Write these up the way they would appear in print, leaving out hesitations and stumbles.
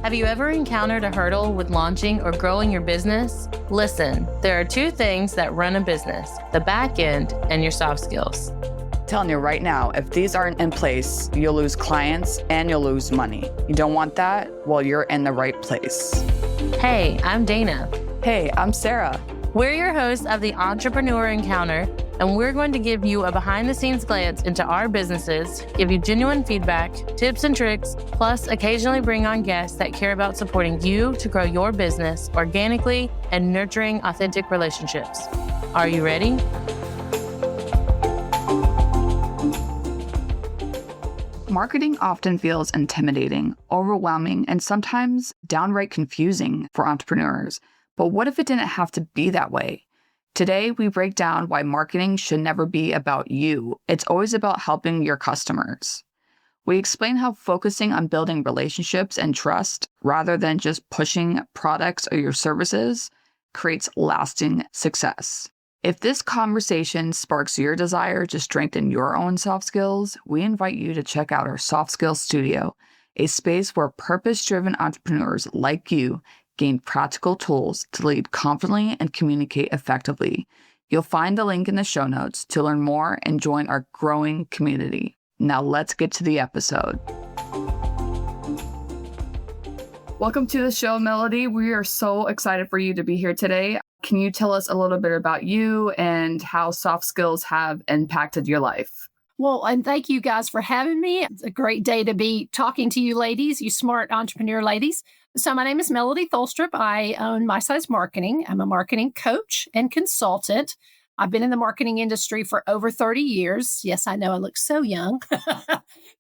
Have you ever encountered a hurdle with launching or growing your business? Listen, there are two things that run a business, the back end and your soft skills. Telling you right now, if these aren't in place, you'll lose clients and you'll lose money. You don't want that? Well, you're in the right place. Hey, I'm Dana. Hey, I'm Sarah. We're your hosts of the Entrepreneur Encounter, and we're going to give you a behind-the-scenes glance into our businesses, give you genuine feedback, tips and tricks, plus occasionally bring on guests that care about supporting you to grow your business organically and nurturing authentic relationships. Are you ready? Marketing often feels intimidating, overwhelming, and sometimes downright confusing for entrepreneurs. But what if it didn't have to be that way? Today, we break down why marketing should never be about you. It's always about helping your customers. We explain how focusing on building relationships and trust, rather than just pushing products or your services, creates lasting success. If this conversation sparks your desire to strengthen your own soft skills, we invite you to check out our Soft Skills Studio, a space where purpose-driven entrepreneurs like you gain practical tools to lead confidently and communicate effectively. You'll find the link in the show notes to learn more and join our growing community. Now let's get to the episode. Welcome to the show, Melody. We are so excited for you to be here today. Can you tell us a little bit about you and how soft skills have impacted your life? Well, and thank you guys for having me. It's a great day to be talking to you ladies, you smart entrepreneur ladies. So my name is Melody Tholstrup. I own My Size Marketing. I'm a marketing coach and consultant. I've been in the marketing industry for over 30 years. Yes, I know I look so young.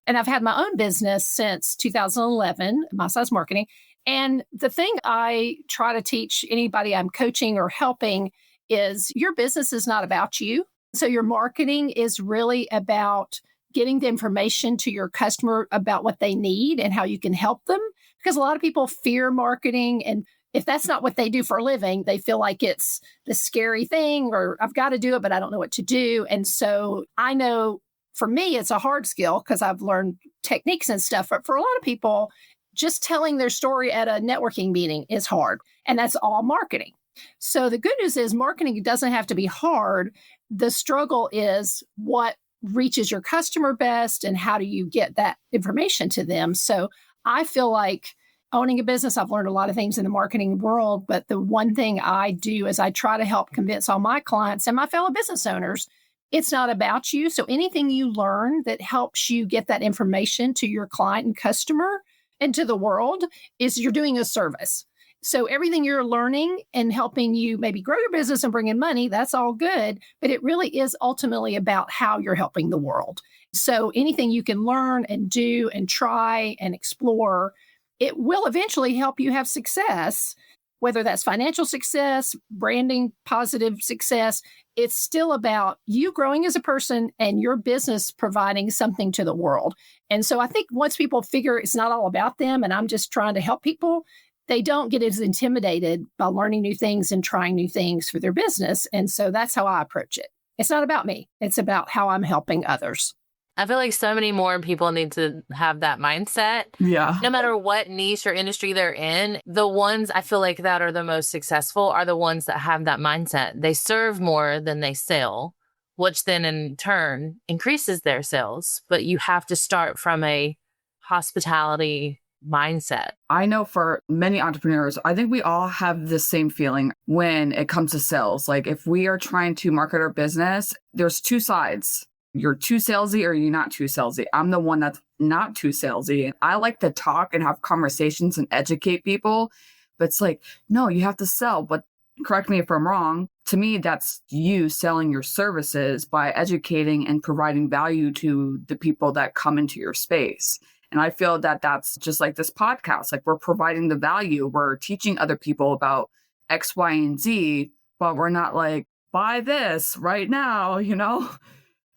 And I've had my own business since 2011, My Size Marketing. And the thing I try to teach anybody I'm coaching or helping is your business is not about you. So your marketing is really about getting the information to your customer about what they need and how you can help them. Because a lot of people fear marketing. And if that's not what they do for a living, they feel like it's the scary thing or I've got to do it, but I don't know what to do. And so I know for me, it's a hard skill because I've learned techniques and stuff. But for a lot of people, just telling their story at a networking meeting is hard. And that's all marketing. So the good news is marketing doesn't have to be hard. The struggle is what reaches your customer best and how do you get that information to them. So I feel like owning a business, I've learned a lot of things in the marketing world, but the one thing I do is I try to help convince all my clients and my fellow business owners, it's not about you. So anything you learn that helps you get that information to your client and customer and to the world is you're doing a service. So everything you're learning and helping you maybe grow your business and bring in money, that's all good. But it really is ultimately about how you're helping the world. So anything you can learn and do and try and explore, it will eventually help you have success, whether that's financial success, branding, positive success. It's still about you growing as a person and your business providing something to the world. And so I think once people figure it's not all about them and I'm just trying to help people, they don't get as intimidated by learning new things and trying new things for their business. And so that's how I approach it. It's not about me. It's about how I'm helping others. I feel like so many more people need to have that mindset. Yeah. No matter what niche or industry they're in, the ones I feel like that are the most successful are the ones that have that mindset. They serve more than they sell, which then in turn increases their sales. But you have to start from a hospitality mindset. I know for many entrepreneurs, I think we all have the same feeling when it comes to sales. Like if we are trying to market our business, there's two sides. You're too salesy or you're not too salesy. I'm the one that's not too salesy. I like to talk and have conversations and educate people. But it's like, no, you have to sell. But correct me if I'm wrong. To me, that's you selling your services by educating and providing value to the people that come into your space. And I feel that that's just like this podcast. Like we're providing the value. We're teaching other people about X, Y, and Z, but we're not like, buy this right now, you know?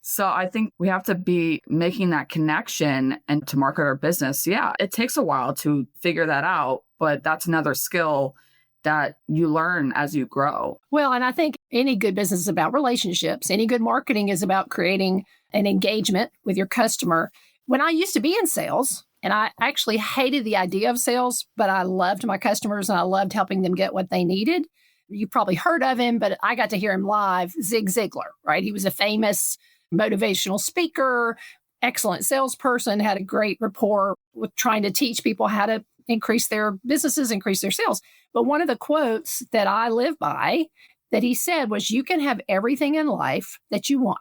So I think we have to be making that connection and to market our business. Yeah, it takes a while to figure that out, but that's another skill that you learn as you grow. Well, and I think any good business is about relationships. Any good marketing is about creating an engagement with your customer. When I used to be in sales, And I actually hated the idea of sales, but I loved my customers and I loved helping them get what they needed. You probably heard of him, but I got to hear him live, Zig Ziglar, right? He was a famous motivational speaker, excellent salesperson, had a great rapport with trying to teach people how to increase their businesses, increase their sales. But one of the quotes that I live by that he said was, you can have everything in life that you want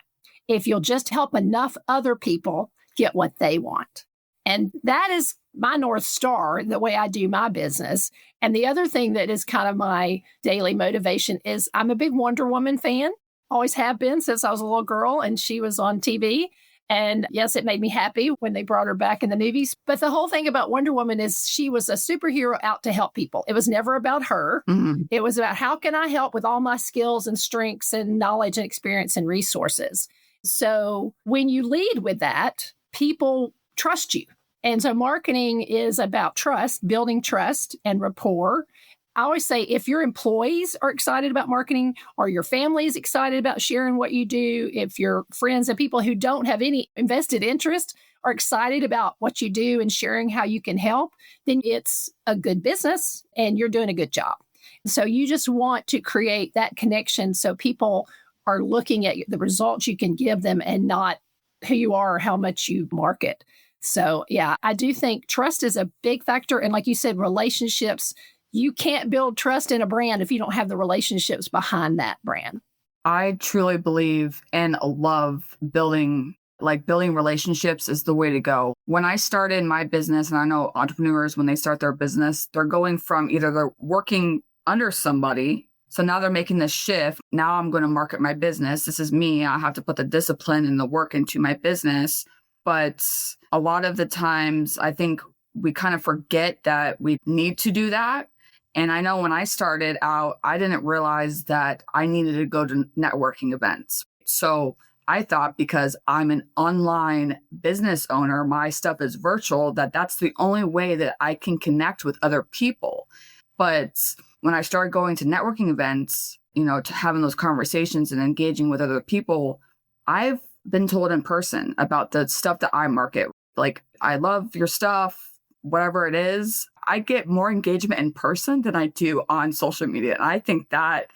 if you'll just help enough other people get what they want. And that is my North Star, the way I do my business. And the other thing that is kind of my daily motivation is I'm a big Wonder Woman fan, always have been since I was a little girl and she was on TV. And yes, it made me happy when they brought her back in the movies. But the whole thing about Wonder Woman is she was a superhero out to help people. It was never about her. Mm-hmm. It was about how can I help with all my skills and strengths and knowledge and experience and resources. So when you lead with that, people trust you. And so marketing is about trust, building trust and rapport. I always say if your employees are excited about marketing or your family is excited about sharing what you do, if your friends and people who don't have any invested interest are excited about what you do and sharing how you can help, then it's a good business and you're doing a good job. So you just want to create that connection so people are looking at the results you can give them and not who you are or how much you market. So yeah, I do think trust is a big factor. And like you said, relationships. You can't build trust in a brand if you don't have the relationships behind that brand. I truly believe and love building relationships is the way to go. When I started my business, and I know entrepreneurs, when they start their business, they're going from either they're working under somebody. So now they're making this shift. Now I'm going to market my business. This is me. I have to put the discipline and the work into my business. But a lot of the times, I think we kind of forget that we need to do that. And I know when I started out, I didn't realize that I needed to go to networking events. So I thought because I'm an online business owner, my stuff is virtual, that's the only way that I can connect with other people. But when I started going to networking events, to having those conversations and engaging with other people, I've been told in person about the stuff that I market. Like, I love your stuff, whatever it is. I get more engagement in person than I do on social media. And I think that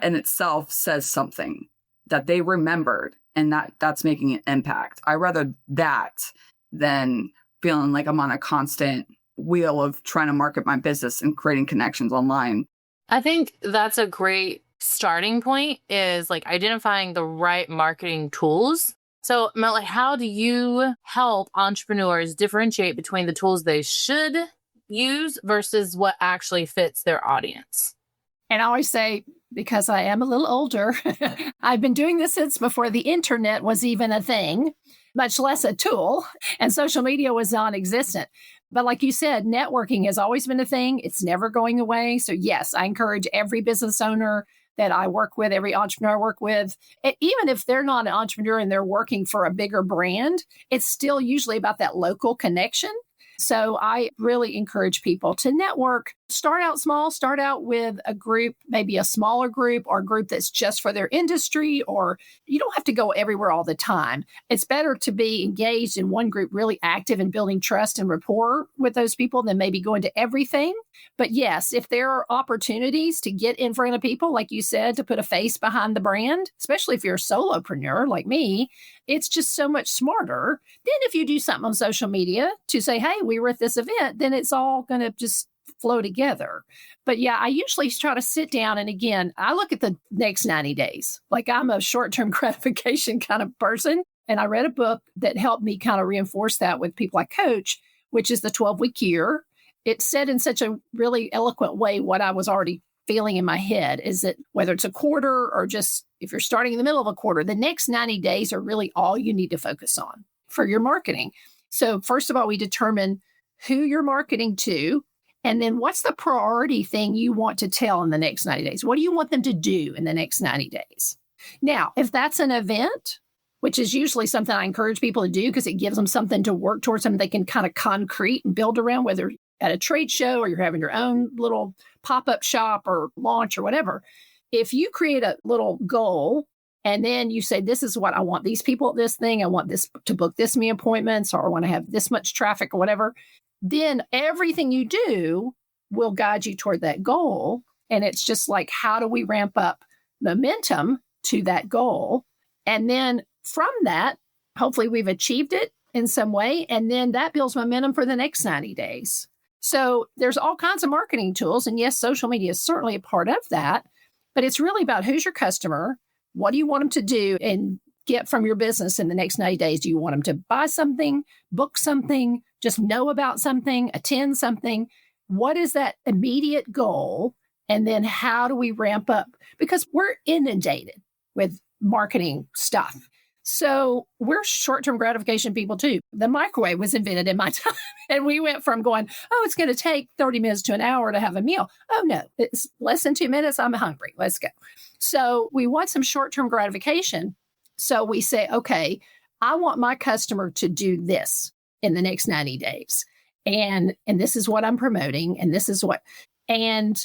in itself says something that they remembered and that's making an impact. I rather that than feeling like I'm on a constant wheel of trying to market my business and creating connections online. I think that's a great starting point, is like identifying the right marketing tools. So, Mel, how do you help entrepreneurs differentiate between the tools they should use versus what actually fits their audience? And I always say, because I am a little older, I've been doing this since before the internet was even a thing, much less a tool, and social media was non-existent. But like you said, networking has always been a thing. It's never going away. So yes, I encourage every business owner that I work with, every entrepreneur I work with, even if they're not an entrepreneur and they're working for a bigger brand, it's still usually about that local connection. So I really encourage people to network. Start out small, start out with a group, maybe a smaller group or a group that's just for their industry, or you don't have to go everywhere all the time. It's better to be engaged in one group, really active in building trust and rapport with those people than maybe going to everything. But yes, if there are opportunities to get in front of people, like you said, to put a face behind the brand, especially if you're a solopreneur like me, it's just so much smarter than if you do something on social media to say, hey, we were at this event, then it's all going to just flow together. But yeah, I usually try to sit down. And again, I look at the next 90 days. Like, I'm a short-term gratification kind of person. And I read a book that helped me kind of reinforce that with people I coach, which is the 12-week year. It said in such a really eloquent way what I was already feeling in my head, is that whether it's a quarter or just if you're starting in the middle of a quarter, the next 90 days are really all you need to focus on for your marketing. So first of all, we determine who you're marketing to, and then what's the priority thing you want to tell in the next 90 days? What do you want them to do in the next 90 days? Now, if that's an event, which is usually something I encourage people to do because it gives them something to work towards, something they can kind of concrete and build around, whether at a trade show or you're having your own little pop-up shop or launch or whatever. If you create a little goal And then you say, this is what I want these people at this thing. I want this to book this many appointments, or I want to have this much traffic or whatever. Then everything you do will guide you toward that goal. And it's just like, how do we ramp up momentum to that goal? And then from that, hopefully we've achieved it in some way. And then that builds momentum for the next 90 days. So there's all kinds of marketing tools. And yes, social media is certainly a part of that. But it's really about who's your customer? What do you want them to do and get from your business in the next 90 days? Do you want them to buy something, book something, just know about something, attend something? What is that immediate goal? And then how do we ramp up? Because we're inundated with marketing stuff. So we're short-term gratification people too. The microwave was invented in my time. And we went from going, oh, it's going to take 30 minutes to an hour to have a meal. Oh, no, it's less than 2 minutes. I'm hungry. Let's go. So we want some short-term gratification. So we say, okay, I want my customer to do this in the next 90 days. And this is what I'm promoting. And this is what, and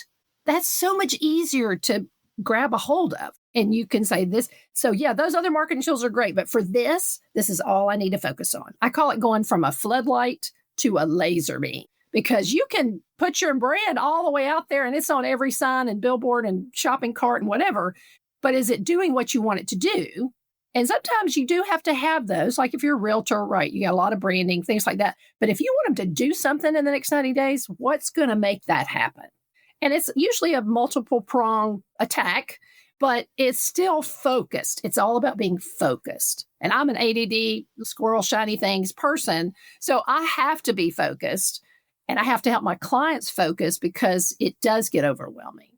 that's so much easier to grab a hold of. And you can say this. So yeah, those other marketing tools are great. But for this is all I need to focus on. I call it going from a floodlight to a laser beam, because you can put your brand all the way out there and it's on every sign and billboard and shopping cart and whatever. But is it doing what you want it to do? And sometimes you do have to have those. Like if you're a realtor, right, you got a lot of branding, things like that. But if you want them to do something in the next 90 days, what's going to make that happen? And it's usually a multiple prong attack, but it's still focused. It's all about being focused. And I'm an ADD, squirrel, shiny things person. So I have to be focused, and I have to help my clients focus, because it does get overwhelming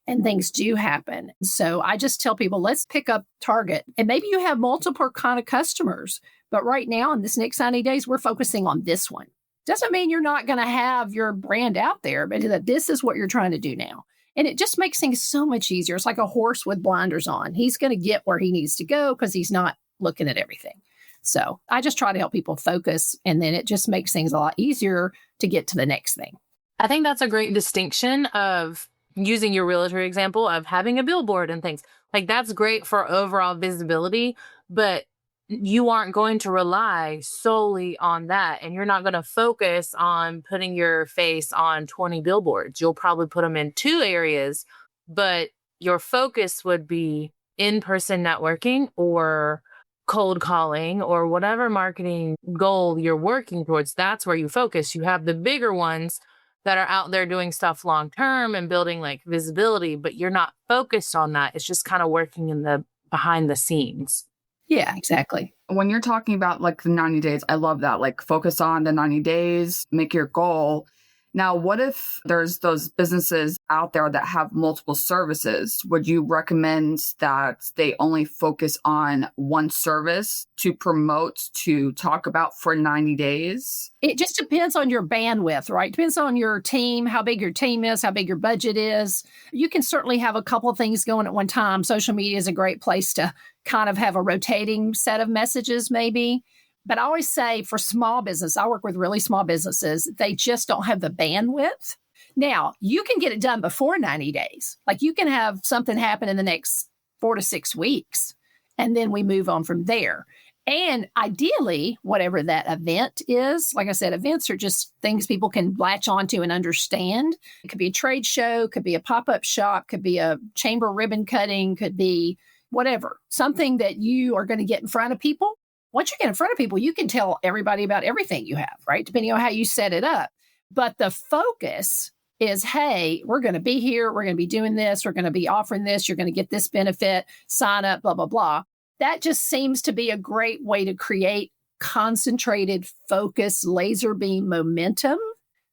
and things do happen. So I just tell people, let's pick up target. And maybe you have multiple kind of customers, but right now in this next 90 days, we're focusing on this one. Doesn't mean you're not going to have your brand out there, but that this is what you're trying to do now. And it just makes things so much easier. It's like a horse with blinders on. He's going to get where he needs to go because he's not looking at everything. So I just try to help people focus, and then it just makes things a lot easier to get to the next thing. I think that's a great distinction of using your realtor example of having a billboard and things. Like that's great for overall visibility, but you aren't going to rely solely on that. And you're not going to focus on putting your face on 20 billboards. You'll probably put them in 2 areas, but your focus would be in-person networking or cold calling or whatever marketing goal you're working towards. That's where you focus. You have the bigger ones that are out there doing stuff long-term and building like visibility, but you're not focused on that. It's just kind of working in the behind the scenes. Yeah, exactly. When you're talking about like the 90 days, I love that. Like focus on the 90 days, make your goal. Now, what if there's those businesses out there that have multiple services? Would you recommend that they only focus on one service to promote, to talk about for 90 days? It just depends on your bandwidth, right? Depends on your team, how big your team is, how big your budget is. You can certainly have a couple of things going at one time. Social media is a great place to kind of have a rotating set of messages, maybe. But I always say for small business, I work with really small businesses, they just don't have the bandwidth. Now, you can get it done before 90 days. Like you can have something happen in the next 4 to 6 weeks, and then we move on from there. And ideally, whatever that event is, like I said, events are just things people can latch onto and understand. It could be a trade show, could be a pop-up shop, could be a chamber ribbon cutting, could be whatever, something that you are going to get in front of people. Once you get in front of people, you can tell everybody about everything you have, right? Depending on how you set it up. But the focus is, hey, we're going to be here. We're going to be doing this. We're going to be offering this. You're going to get this benefit, sign up, blah, blah, blah. That just seems to be a great way to create concentrated, focus, laser beam momentum.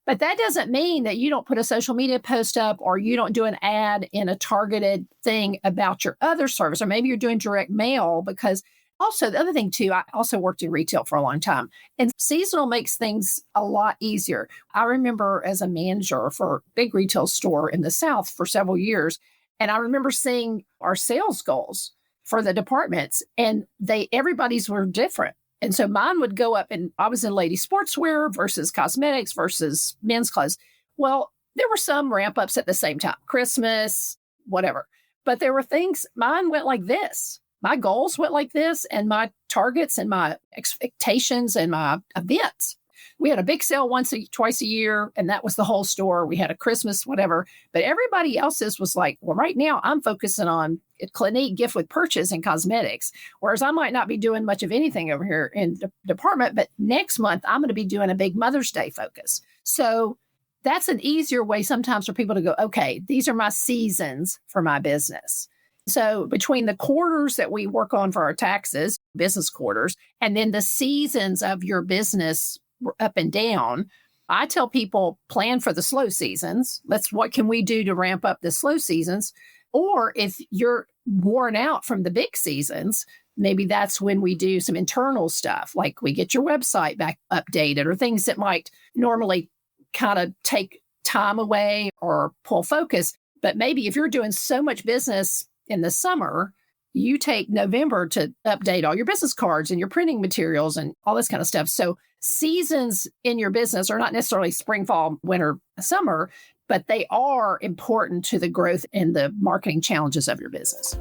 But that doesn't mean that you don't put a social media post up or you don't do an ad in a targeted thing about your other service, or maybe you're doing direct mail. Because also the other thing too, I also worked in retail for a long time, and seasonal makes things a lot easier. I remember as a manager for a big retail store in the South for several years, and I remember seeing our sales goals for the departments, and everybody's were different. And so mine would go up, and I was in ladies sportswear versus cosmetics versus men's clothes. Well, there were some ramp ups at the same time, Christmas, whatever. But there were things, mine went like this. my goals went like this and my targets and my expectations and my events. We had a big sale twice a year, and that was the whole store. We had a Christmas, whatever. But everybody else's was like, well, right now I'm focusing on Clinique gift with purchase and cosmetics, whereas I might not be doing much of anything over here in the department. But next month, I'm going to be doing a big Mother's Day focus. So that's an easier way sometimes for people to go, okay, these are my seasons for my business. So between the quarters that we work on for our taxes, business quarters, and then the seasons of your business up and down, I tell people plan for the slow seasons. What can we do to ramp up the slow seasons? Or if you're worn out from the big seasons, maybe that's when we do some internal stuff, like we get your website back updated or things that might normally kind of take time away or pull focus. But maybe if you're doing so much business in the summer, you take November to update all your business cards and your printing materials and all this kind of stuff. So seasons in your business are not necessarily spring, fall, winter, summer, but they are important to the growth and the marketing challenges of your business.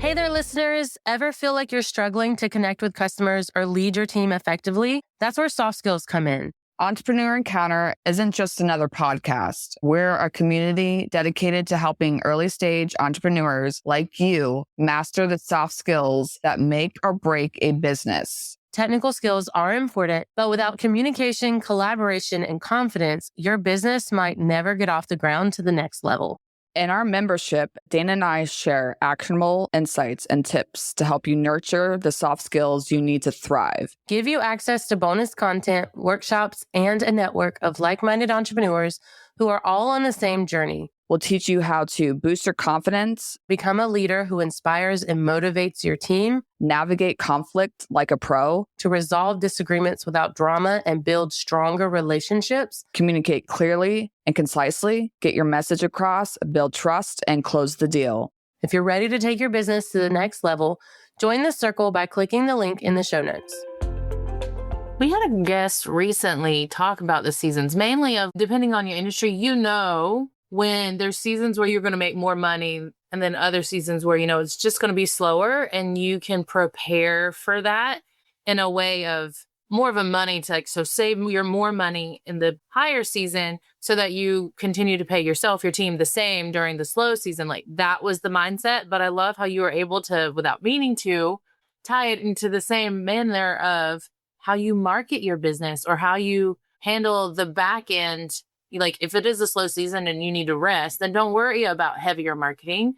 Hey there, listeners. Ever feel like you're struggling to connect with customers or lead your team effectively? That's where soft skills come in. Entrepreneur Encounter isn't just another podcast. We're a community dedicated to helping early stage entrepreneurs like you master the soft skills that make or break a business. Technical skills are important, but without communication, collaboration, and confidence, your business might never get off the ground to the next level. In our membership, Dana and I share actionable insights and tips to help you nurture the soft skills you need to thrive. Give you access to bonus content, workshops, and a network of like-minded entrepreneurs who are all on the same journey. We'll teach you how to boost your confidence, Become a leader who inspires and motivates your team, navigate conflict like a pro, to resolve disagreements without drama and build stronger relationships, communicate clearly and concisely, get your message across, build trust, and close the deal. If you're ready to take your business to the next level, join the circle by clicking the link in the show notes. We had a guest recently talk about the seasons, mainly of depending on your industry, when there's seasons where you're going to make more money and then other seasons where, it's just going to be slower, and you can prepare for that in a way of more of a money so save your more money in the higher season so that you continue to pay yourself, your team the same during the slow season. Like that was the mindset. But I love how you were able to, without meaning to, tie it into the same manner of how you market your business or how you handle the back end. Like if it is a slow season and you need to rest, then don't worry about heavier marketing.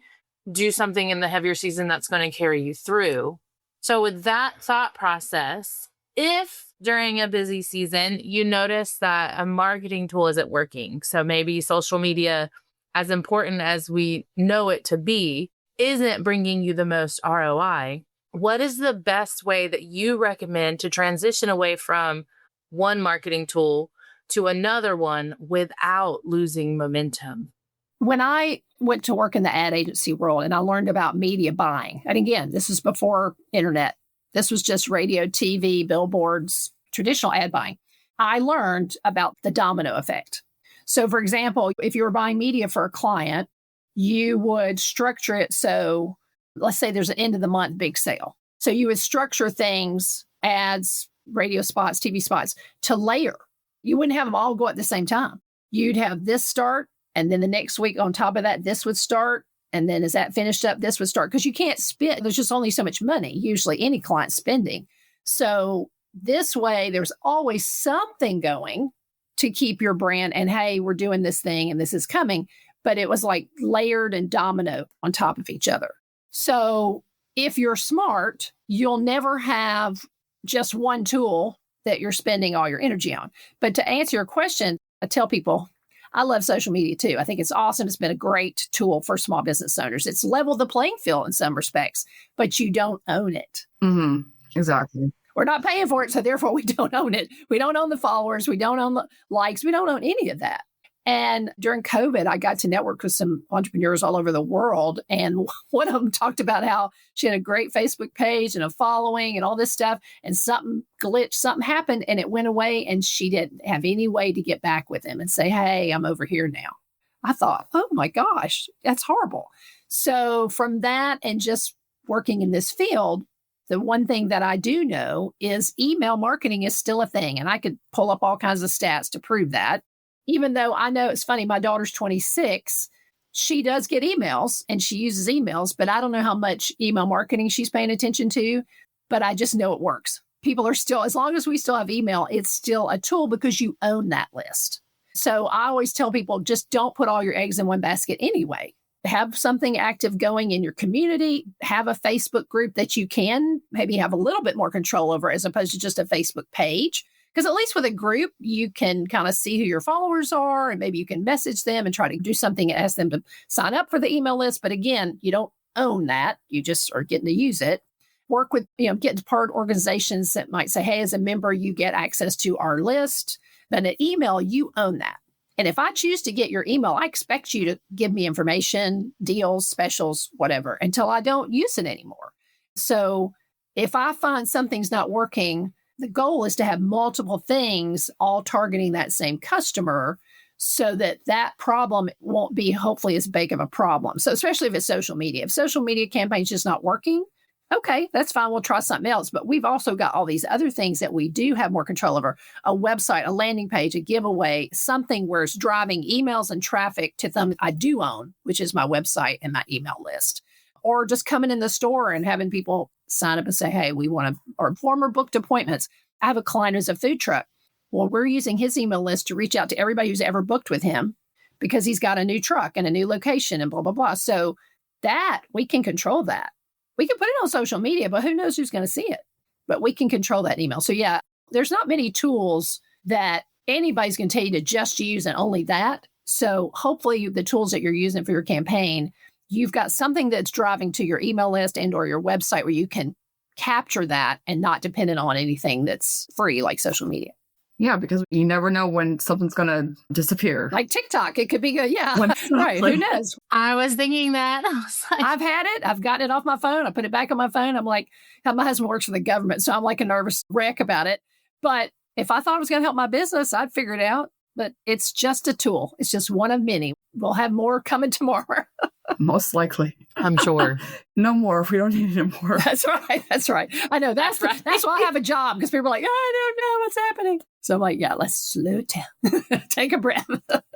Do something in the heavier season that's going to carry you through. So with that thought process, if during a busy season, you notice that a marketing tool isn't working, so maybe social media, as important as we know it to be, isn't bringing you the most ROI, what is the best way that you recommend to transition away from one marketing tool to another one without losing momentum? When I went to work in the ad agency world and I learned about media buying, and again, this is before internet, this was just radio, TV, billboards, traditional ad buying, I learned about the domino effect. So for example, if you were buying media for a client, you would structure it so, let's say there's an end of the month big sale. So you would structure things, ads, radio spots, TV spots, to layer. You wouldn't have them all go at the same time. You'd have this start, and then the next week on top of that, this would start. And then as that finished up, this would start. Because you can't spend, there's just only so much money, usually any client spending. So this way, there's always something going to keep your brand. And hey, we're doing this thing and this is coming. But it was like layered and domino on top of each other. So if you're smart, you'll never have just one tool that you're spending all your energy on. But to answer your question, I tell people, I love social media too. I think it's awesome. It's been a great tool for small business owners. It's leveled the playing field in some respects, but you don't own it. Mm-hmm. Exactly. We're not paying for it, so therefore we don't own it. We don't own the followers. We don't own the likes. We don't own any of that. And during COVID, I got to network with some entrepreneurs all over the world. And one of them talked about how she had a great Facebook page and a following and all this stuff. And something glitched, something happened, and it went away. And she didn't have any way to get back with him and say, hey, I'm over here now. I thought, oh my gosh, that's horrible. So from that and just working in this field, the one thing that I do know is email marketing is still a thing. And I could pull up all kinds of stats to prove that. Even though I know it's funny, my daughter's 26, she does get emails and she uses emails, but I don't know how much email marketing she's paying attention to, but I just know it works. People are still, as long as we still have email, it's still a tool because you own that list. So I always tell people, just don't put all your eggs in one basket anyway. Have something active going in your community, have a Facebook group that you can maybe have a little bit more control over as opposed to just a Facebook page. Because at least with a group, you can kind of see who your followers are and maybe you can message them and try to do something and ask them to sign up for the email list. But again, you don't own that. You just are getting to use it. Work with, get part organizations that might say, hey, as a member, you get access to our list. But an email, you own that. And if I choose to get your email, I expect you to give me information, deals, specials, whatever, until I don't use it anymore. So if I find something's not working, the goal is to have multiple things all targeting that same customer so that that problem won't be hopefully as big of a problem. So especially if it's social media. If social media campaign's just not working, okay, that's fine. We'll try something else. But we've also got all these other things that we do have more control over. A website, a landing page, a giveaway, something where it's driving emails and traffic to them I do own, which is my website and my email list. Or just coming in the store and having people sign up and say, hey, we want to, or former booked appointments. I have a client who's a food truck. Well, we're using his email list to reach out to everybody who's ever booked with him because he's got a new truck and a new location and blah, blah, blah. So that we can control that. We can put it on social media, but who knows who's going to see it? But we can control that email. So yeah, there's not many tools that anybody's going to tell you to just use and only that. So hopefully the tools that you're using for your campaign, you've got something that's driving to your email list and or your website where you can capture that and not dependent on anything that's free like social media. Yeah, because you never know when something's going to disappear. Like TikTok, it could be good. Yeah, right. Who knows? I was thinking that. I was like, I've had it. I've gotten it off my phone. I put it back on my phone. I'm like, my husband works for the government, so I'm like a nervous wreck about it. But if I thought it was going to help my business, I'd figure it out. But it's just a tool. It's just one of many. We'll have more coming tomorrow. Most likely. I'm sure. No more if we don't need it more. That's right. That's right. I know. That's right. That's why I have a job because people are like, I don't know what's happening. So I'm like, yeah, let's slow it down. Take a breath.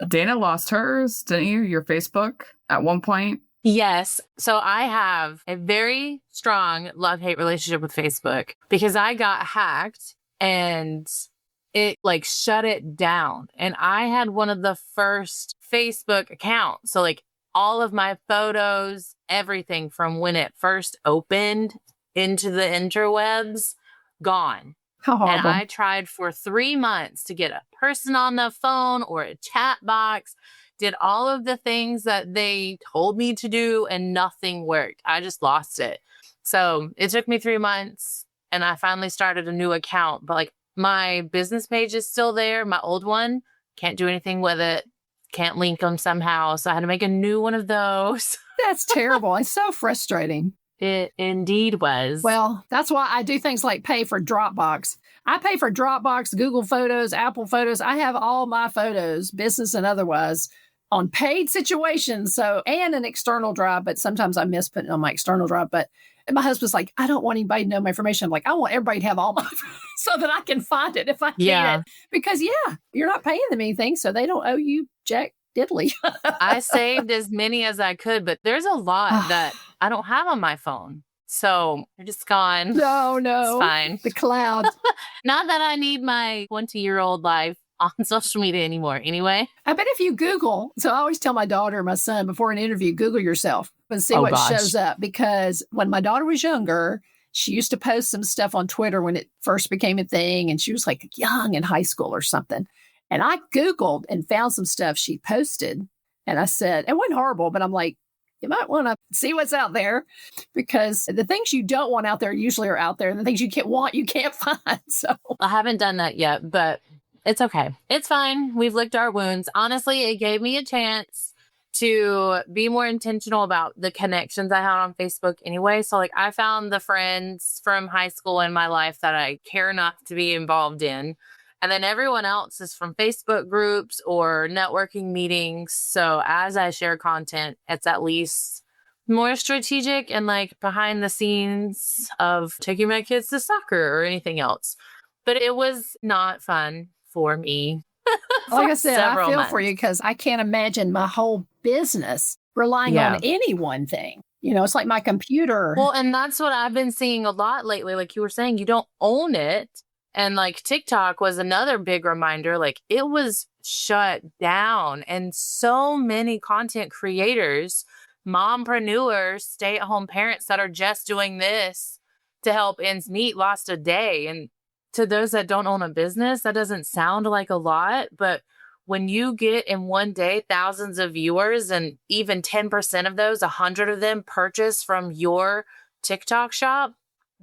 Dana lost hers, didn't you? Your Facebook at one point? Yes. So I have a very strong love-hate relationship with Facebook because I got hacked and it like shut it down. And I had one of the first Facebook accounts. So like all of my photos, everything from when it first opened into the interwebs, gone. How horrible. And I tried for 3 months to get a person on the phone or a chat box, did all of the things that they told me to do and nothing worked. I just lost it. So it took me 3 months and I finally started a new account, but like my business page is still there. My old one, can't do anything with it. Can't link them somehow. So I had to make a new one of those. That's terrible. It's so frustrating. It indeed was. Well, that's why I do things like pay for Dropbox. I pay for Dropbox, Google Photos, Apple Photos. I have all my photos, business and otherwise, on paid situations. So, and an external drive, but sometimes I miss putting it on my external drive. But my husband's like, I don't want anybody to know my information. I'm like, I want everybody to have all my so that I can find it if I need it. Because, you're not paying them anything, so they don't owe you jack diddly. I saved as many as I could, but there's a lot that I don't have on my phone. So they're just gone. No. It's fine. The cloud. Not that I need my 20-year-old life on social media anymore anyway. I bet if you Google, so I always tell my daughter and my son before an interview, Google yourself and see what shows up. Because when my daughter was younger, she used to post some stuff on Twitter when it first became a thing. And she was like young in high school or something. And I Googled and found some stuff she posted. And I said, it wasn't horrible, but I'm like, you might want to see what's out there because the things you don't want out there usually are out there. And the things you can't want, you can't find. So I haven't done that yet, but it's okay. It's fine. We've licked our wounds. Honestly, it gave me a chance to be more intentional about the connections I had on Facebook anyway. So like I found the friends from high school in my life that I care enough to be involved in. And then everyone else is from Facebook groups or networking meetings. So as I share content, it's at least more strategic and like behind the scenes of taking my kids to soccer or anything else. But it was not fun for me. Like for I said, I several feel months. for you because I can't imagine my whole business relying Yeah. on any one thing. You know, it's like my computer. Well, and that's what I've been seeing a lot lately. Like you were saying, you don't own it. And like TikTok was another big reminder, like it was shut down. And so many content creators, mompreneurs, stay-at-home parents that are just doing this to help ends meet lost a day. And to those that don't own a business, that doesn't sound like a lot, but when you get in one day thousands of viewers and even 10% of those, 100 of them purchase from your TikTok shop,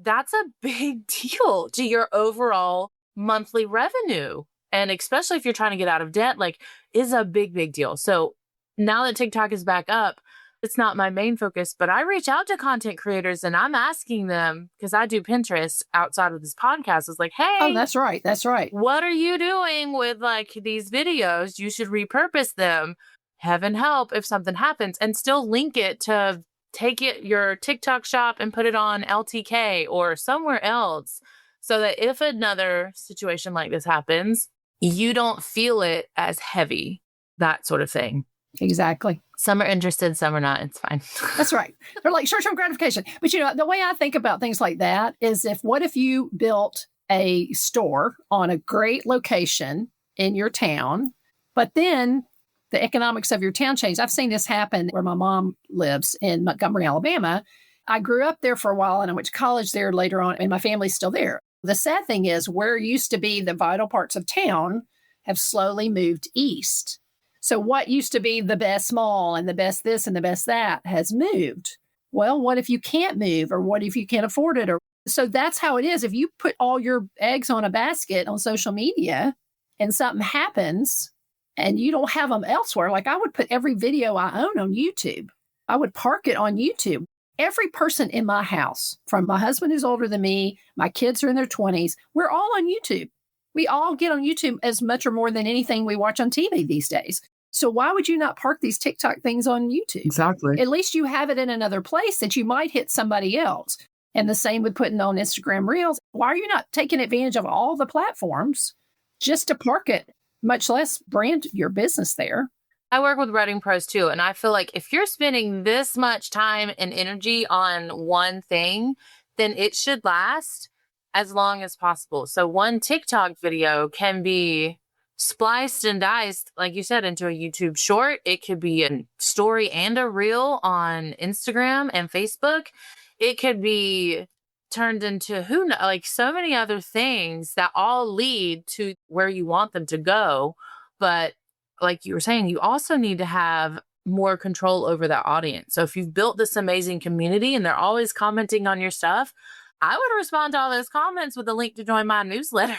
that's a big deal to your overall monthly revenue. And especially if you're trying to get out of debt, like is a big, big deal. So now that TikTok is back up, it's not my main focus, but I reach out to content creators and I'm asking them, because I do Pinterest outside of this podcast. It's like, hey, Oh, that's right. That's right. what are you doing with like these videos? You should repurpose them. Heaven help if something happens, and still link it to take it your TikTok shop and put it on LTK or somewhere else, so that if another situation like this happens, you don't feel it as heavy, that sort of thing. Exactly. Some are interested, some are not. It's fine. That's right. They're like short-term gratification. But, you know, the way I think about things like that is what if you built a store on a great location in your town, but then the economics of your town changed. I've seen this happen where my mom lives in Montgomery, Alabama. I grew up there for a while and I went to college there later on, and my family's still there. The sad thing is where used to be the vital parts of town have slowly moved east. So what used to be the best mall and the best this and the best that has moved. Well, what if you can't move, or what if you can't afford it? Or so that's how it is. If you put all your eggs on a basket on social media and something happens and you don't have them elsewhere, like I would put every video I own on YouTube. I would park it on YouTube. Every person in my house, from my husband who's older than me, my kids are in their 20s, we're all on YouTube. We all get on YouTube as much or more than anything we watch on TV these days. So why would you not park these TikTok things on YouTube? Exactly. At least you have it in another place that you might hit somebody else. And the same with putting on Instagram Reels. Why are you not taking advantage of all the platforms just to park it, much less brand your business there? I work with writing pros too. And I feel like if you're spending this much time and energy on one thing, then it should last as long as possible. So one TikTok video can be spliced and diced, like you said, into a YouTube short. It could be a story and a reel on Instagram and Facebook. It could be turned into like so many other things that all lead to where you want them to go. But like you were saying, you also need to have more control over that audience. So if you've built this amazing community and they're always commenting on your stuff, I would respond to all those comments with a link to join my newsletter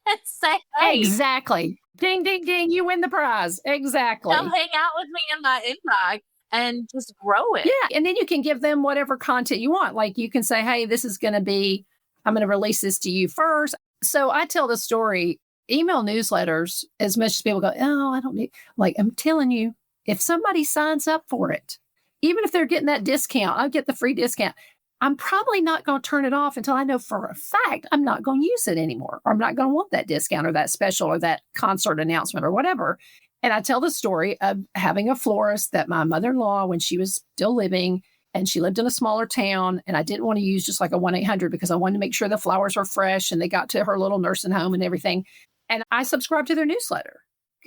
and say, hey, exactly. Ding, ding, ding. You win the prize. Exactly. come hang out with me in my inbox and just grow it. Yeah. And then you can give them whatever content you want. Like you can say, hey, this is going to be, I'm going to release this to you first. So I tell the story, email newsletters, as much as people go, oh, I don't need, like, I'm telling you, if somebody signs up for it, even if they're getting that discount, I'll get the free discount. I'm probably not going to turn it off until I know for a fact I'm not going to use it anymore, or I'm not going to want that discount or that special or that concert announcement or whatever. And I tell the story of having a florist that my mother-in-law, when she was still living, and she lived in a smaller town, and I didn't want to use just like a 1-800 because I wanted to make sure the flowers were fresh and they got to her little nursing home and everything. And I subscribed to their newsletter.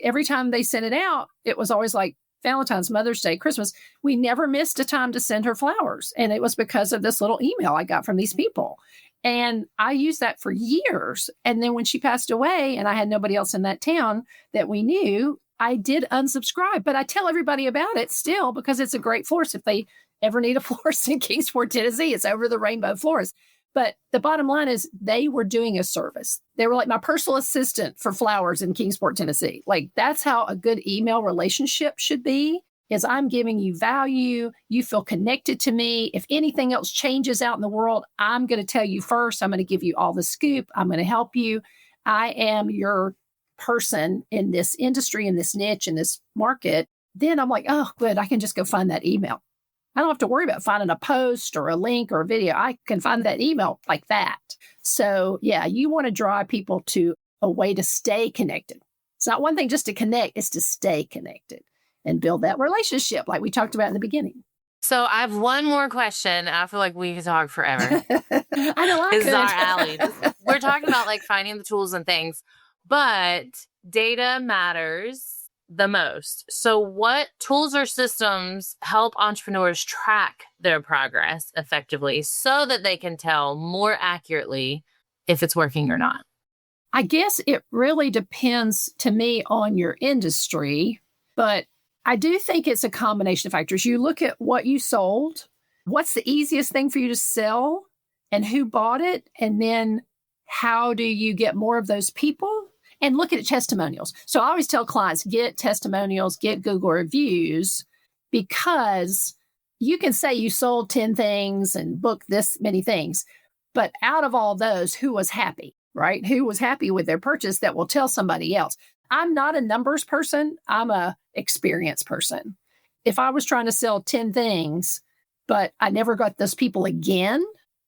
Every time they sent it out, it was always like Valentine's, Mother's Day, Christmas. We never missed a time to send her flowers. And it was because of this little email I got from these people. And I used that for years. And then when she passed away and I had nobody else in that town that we knew, I did unsubscribe. But I tell everybody about it still because it's a great florist. If they ever need a florist in Kingsport, Tennessee, it's Over the Rainbow Florist. But the bottom line is they were doing a service. They were like my personal assistant for flowers in Kingsport, Tennessee. Like that's how a good email relationship should be, is I'm giving you value. You feel connected to me. If anything else changes out in the world, I'm going to tell you first. I'm going to give you all the scoop. I'm going to help you. I am your person in this industry, in this niche, in this market. Then I'm like, oh, good. I can just go find that email. I don't have to worry about finding a post or a link or a video. I can find that email like that. So yeah, you want to drive people to a way to stay connected. It's not one thing just to connect, it's to stay connected and build that relationship like we talked about in the beginning. So I have one more question. I feel like we could talk forever. I know I This could. is our alley. We're talking about like finding the tools and things, but data matters the most. So what tools or systems help entrepreneurs track their progress effectively so that they can tell more accurately if it's working or not? I guess it really depends to me on your industry, but I do think it's a combination of factors. You look at what you sold, what's the easiest thing for you to sell, and who bought it, and then how do you get more of those people? And look at testimonials. So I always tell clients, get testimonials, get Google reviews, because you can say you sold 10 things and booked this many things, but out of all those, who was happy, right? Who was happy with their purchase that will tell somebody else? I'm not a numbers person. I'm a experience person. If I was trying to sell 10 things, but I never got those people again,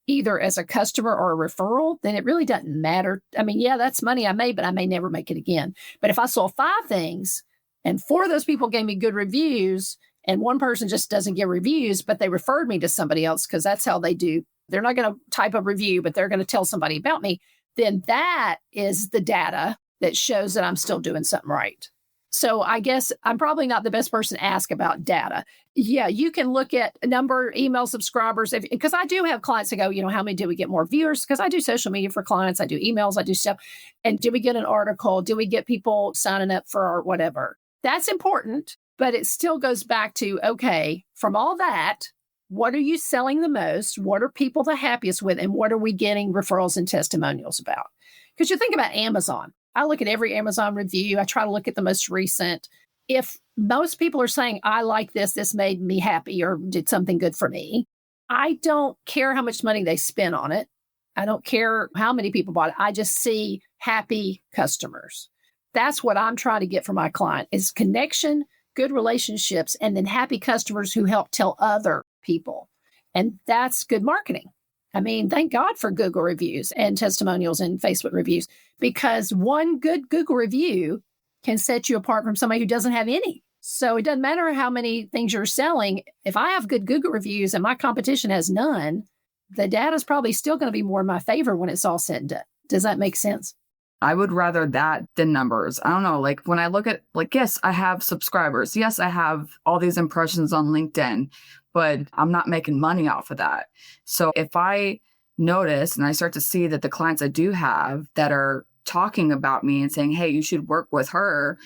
either as a customer or a referral, then it really doesn't matter. I mean, yeah, that's money I made, but I may never make it again. But if I sold 5 things and 4 of those people gave me good reviews and one person just doesn't give reviews, but they referred me to somebody else because that's how they do. They're not going to type a review, but they're going to tell somebody about me. Then that is the data that shows that I'm still doing something right. So I guess I'm probably not the best person to ask about data. Yeah, you can look at a number, email subscribers, because I do have clients that go, how many did we get more viewers? Because I do social media for clients, I do emails, I do stuff. And did we get an article? Did we get people signing up for our whatever? That's important, but it still goes back to, okay, from all that, what are you selling the most? What are people the happiest with? And what are we getting referrals and testimonials about? Because you think about Amazon. I look at every Amazon review. I try to look at the most recent. If most people are saying, I like this, this made me happy or did something good for me, I don't care how much money they spend on it. I don't care how many people bought it. I just see happy customers. That's what I'm trying to get for my client is connection, good relationships, and then happy customers who help tell other people. And that's good marketing. I mean, thank God for Google reviews and testimonials and Facebook reviews, because one good Google review can set you apart from somebody who doesn't have any. So it doesn't matter how many things you're selling. If I have good Google reviews and my competition has none, the data is probably still going to be more in my favor when it's all said and done. Does that make sense? I would rather that than numbers. I don't know. Like when I look at, yes, I have subscribers. Yes, I have all these impressions on LinkedIn, but I'm not making money off of that. So if I notice and I start to see that the clients I do have that are talking about me and saying, hey, you should work with her,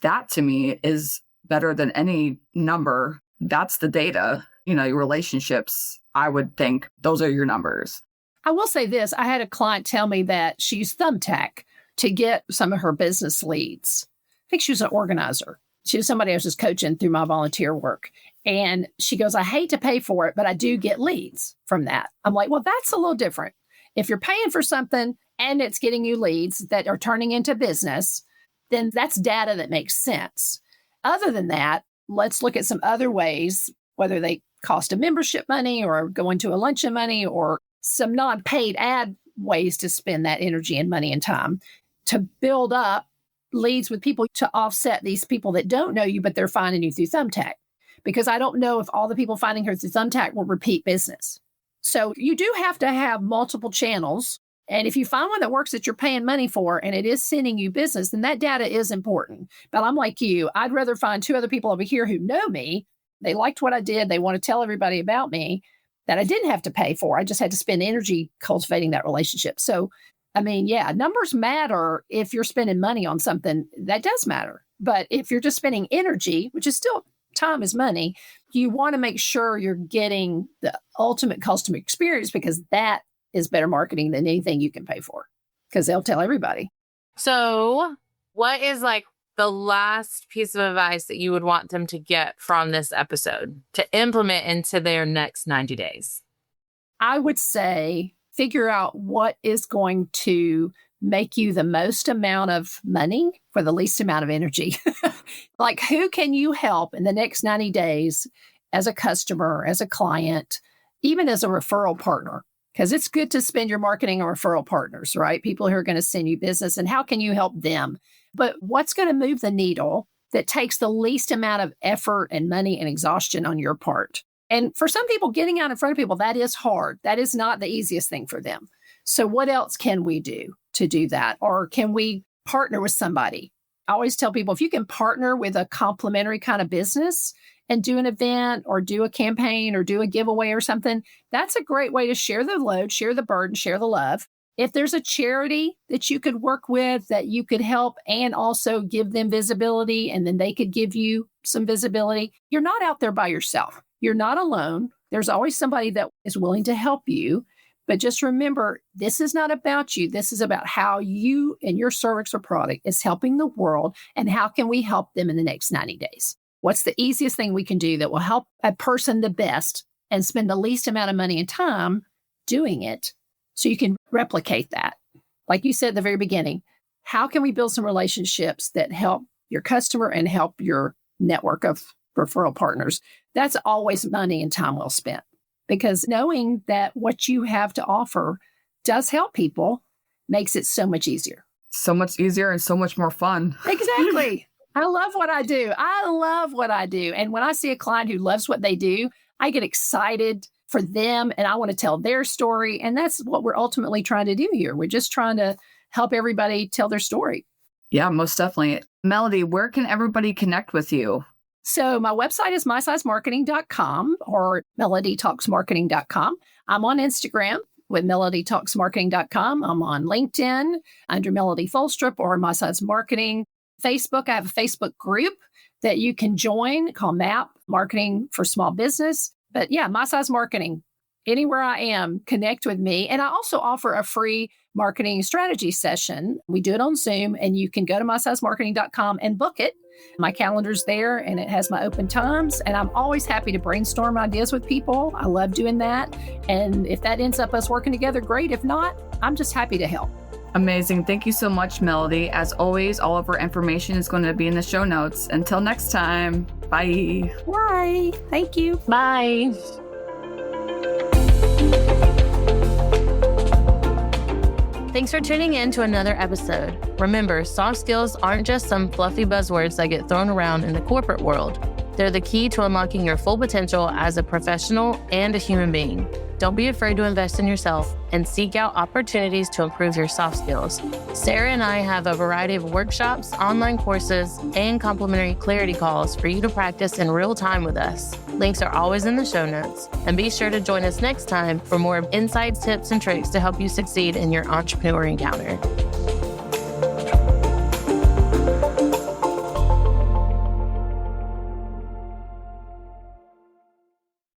that to me is better than any number. That's the data, your relationships. I would think those are your numbers. I will say this. I had a client tell me that she used Thumbtack to get some of her business leads. I think she was an organizer. She was somebody I was just coaching through my volunteer work. And she goes, I hate to pay for it, but I do get leads from that. I'm like, well, that's a little different. If you're paying for something and it's getting you leads that are turning into business, then that's data that makes sense. Other than that, let's look at some other ways, whether they cost a membership money or go into a luncheon money or some non-paid ad ways to spend that energy and money and time to build up leads with people to offset these people that don't know you, but they're finding you through Thumbtack. Because I don't know if all the people finding her through Thumbtack will repeat business. So you do have to have multiple channels. And if you find one that works that you're paying money for and it is sending you business, then that data is important. But I'm like you, I'd rather find 2 other people over here who know me. They liked what I did. They want to tell everybody about me that I didn't have to pay for. I just had to spend energy cultivating that relationship. So, I mean, yeah, numbers matter. If you're spending money on something, that does matter. But if you're just spending energy, which is still time is money, you want to make sure you're getting the ultimate customer experience, because that is better marketing than anything you can pay for, because they'll tell everybody. So what is like the last piece of advice that you would want them to get from this episode to implement into their next 90 days? I would say figure out what is going to make you the most amount of money for the least amount of energy. Like, who can you help in the next 90 days as a customer, as a client, even as a referral partner. Because it's good to spend your marketing on referral partners, right? People who are going to send you business, and how can you help them? But what's going to move the needle that takes the least amount of effort and money and exhaustion on your part? And for some people, getting out in front of people, that is hard. That is not the easiest thing for them. So what else can we do to do that? Or can we partner with somebody? I always tell people, if you can partner with a complementary kind of business and do an event or do a campaign or do a giveaway or something, that's a great way to share the load, share the burden, share the love. If there's a charity that you could work with, that you could help and also give them visibility, and then they could give you some visibility, you're not out there by yourself. You're not alone. There's always somebody that is willing to help you. But just remember, this is not about you. This is about how you and your service or product is helping the world, and how can we help them in the next 90 days? What's the easiest thing we can do that will help a person the best and spend the least amount of money and time doing it, so you can replicate that? Like you said at the very beginning, how can we build some relationships that help your customer and help your network of referral partners? That's always money and time well spent, because knowing that what you have to offer does help people makes it so much easier. So much easier and so much more fun. Exactly. I love what I do. I love what I do. And when I see a client who loves what they do, I get excited for them and I want to tell their story. And that's what we're ultimately trying to do here. We're just trying to help everybody tell their story. Yeah, most definitely. Melody, where can everybody connect with you? So my website is mysizemarketing.com or melodytalksmarketing.com. I'm on Instagram with melodytalksmarketing.com. I'm on LinkedIn under Melody Tholstrup or My Size Marketing. Facebook, I have a Facebook group that you can join called MAP, Marketing for Small Business. But yeah, My Size Marketing, anywhere I am, connect with me. And I also offer a free marketing strategy session. We do it on Zoom, and you can go to mysizemarketing.com and book it. My calendar's there, and it has my open times. And I'm always happy to brainstorm ideas with people. I love doing that. And if that ends up us working together, great. If not, I'm just happy to help. Amazing. Thank you so much, Melody. As always, all of our information is going to be in the show notes. Until next time, bye. Bye. Thank you. Bye. Thanks for tuning in to another episode. Remember, soft skills aren't just some fluffy buzzwords that get thrown around in the corporate world. They're the key to unlocking your full potential as a professional and a human being. Don't be afraid to invest in yourself and seek out opportunities to improve your soft skills. Sarah and I have a variety of workshops, online courses, and complimentary clarity calls for you to practice in real time with us. Links are always in the show notes. And be sure to join us next time for more insights, tips, and tricks to help you succeed in your entrepreneur encounter.